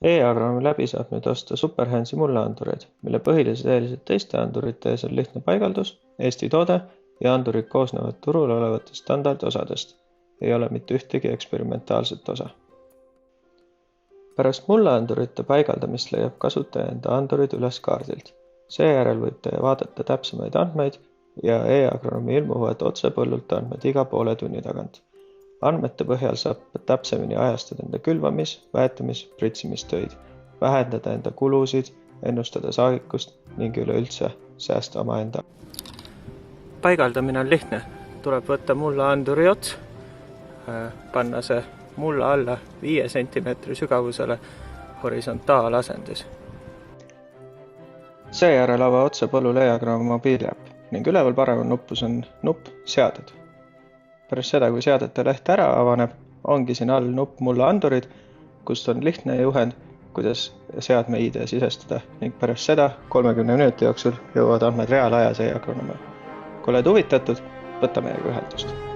E-agronoomi läbi saab nüüd osta Superhands'i mulleandureid, mille põhilised eelised teiste andurite ees on lihtne paigaldus, Eesti toode ja andurid koosnevad turul olevatest standardosadest. Ei ole mitte ühtegi eksperimentaalset osa. Pärast mulleandurite paigaldamist leiab kasutaja enda andurid üles kaardilt. Seejärel võib te vaadata täpsemaid andmeid ja E-agronoomi ilmuvad otse põllult andmed iga poole tunni tagant. Andmete põhjal saab täpsemini ajastada enda külvamis-, väetamis-, pritsimistöid, vähendada enda kulusid, ennustada saagikust ning üleüldse säästa omaenda. Paigaldamine on lihtne. Tuleb võtta mulleanduri ots, panna see mulla alla 5 cm sügavusele horisontaalasendis. Seejärel ava otse põllule E-agronoomi mobiiliäpp ning üleval paremal nupus on nupp Seaded. Pärast seda, kui seadete leht ära avaneb, ongi siin all nupp mulleandurid, kust on lihtne juhend, kuidas seadme ID sisestada ning pärast seda 30 minuti jooksul jõuavad andmed reaalajas E-agronoomi. Kui oled huvitatud, võta meiega ühendust.